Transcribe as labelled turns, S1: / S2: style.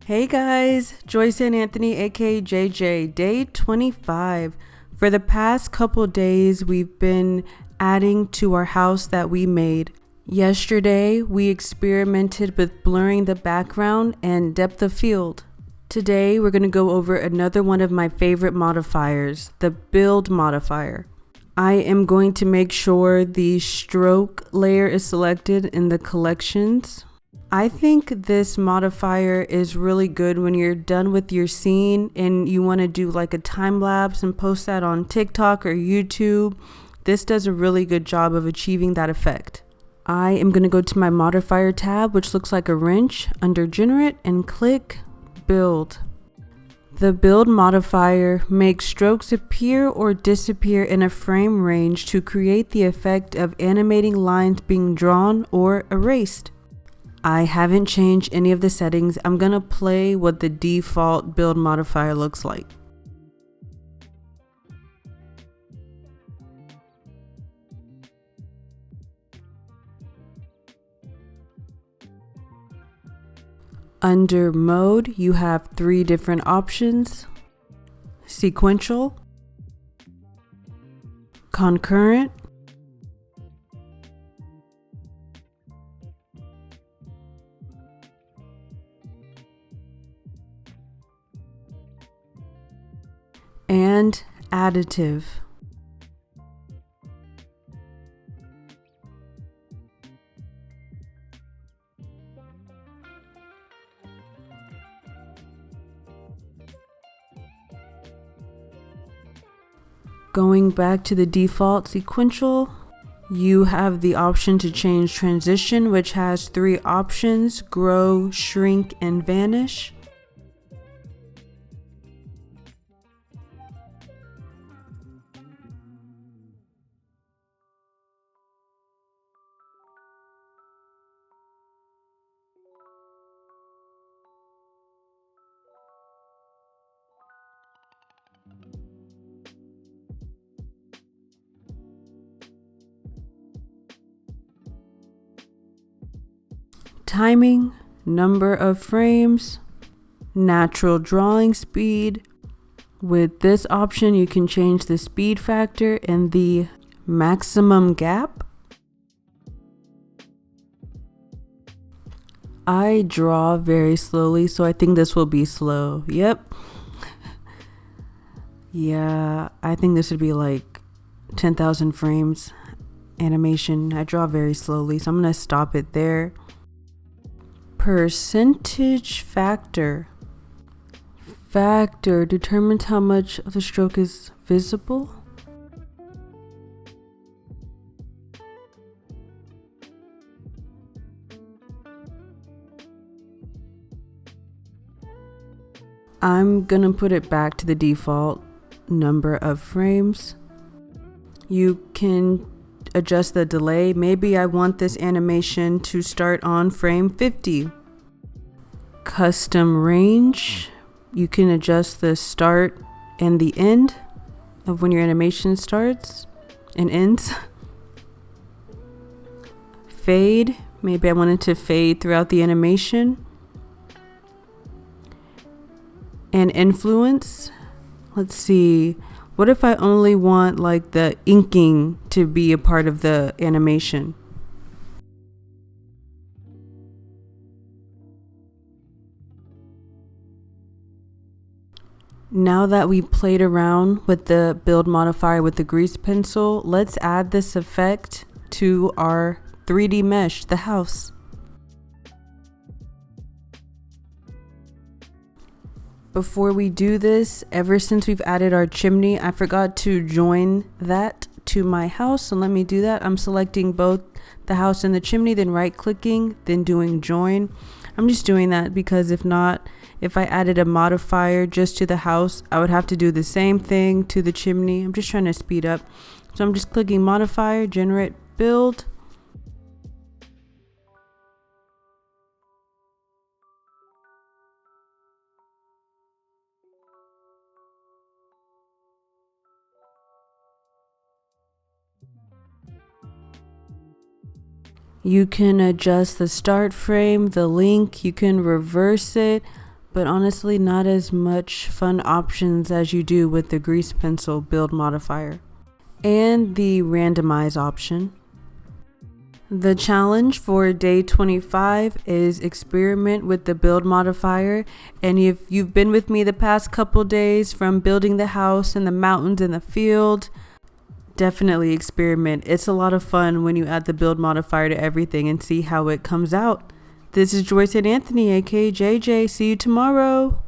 S1: Hey guys, Joyce and Anthony, aka JJ, day 25. For the past couple days, we've been adding to our house that we made. Yesterday, we experimented with blurring the background and depth of field. Today, we're going to go over another one of my favorite modifiers, the build modifier. I am going to make sure the stroke layer is selected in the collections. I think this modifier is really good when you're done with your scene and you want to do like a time lapse and post that on TikTok or YouTube. This does a really good job of achieving that effect. I am going to go to my modifier tab, which looks like a wrench, under generate, and click build. The build modifier makes strokes appear or disappear in a frame range to create the effect of animating lines being drawn or erased. I haven't changed any of the settings. I'm gonna play what the default build modifier looks like. Under mode, you have 3 different options: sequential, concurrent, and additive. Going back to the default sequential, you have the option to change transition, which has 3 options: grow, shrink, and vanish. Timing, number of frames, natural drawing speed. With this option, you can change the speed factor and the maximum gap. I draw very slowly, so I think this will be slow. Yep. Yeah, I think this would be like 10,000 frames animation. I draw very slowly, so I'm gonna stop it there. Percentage factor. Factor determines how much of the stroke is visible. I'm gonna put it back to the default number of frames. You can adjust the delay. Maybe I want this animation to start on frame 50. Custom range. You can adjust the start and the end of when your animation starts and ends. Fade. Maybe I want it to fade throughout the animation. And influence. Let's see. What if I only want like the inking to be a part of the animation? Now that we've played around with the build modifier with the grease pencil, let's add this effect to our 3D mesh, the house. Before we do this, ever since we've added our chimney, I forgot to join that to my house. So let me do that. I'm selecting both the house and the chimney, then right clicking, then doing join. I'm just doing that because if I added a modifier just to the house, I would have to do the same thing to the chimney. I'm just trying to speed up. So I'm just clicking modifier, generate, build. You can adjust the start frame, the link, you can reverse it, but honestly not as much fun options as you do with the grease pencil build modifier and the randomize option. The challenge for day 25 is experiment with the build modifier, and if you've been with me the past couple days from building the house and the mountains and the field, definitely experiment. It's a lot of fun when you add the build modifier to everything and see how it comes out. This is Joyce and Anthony, aka JJ. See you tomorrow.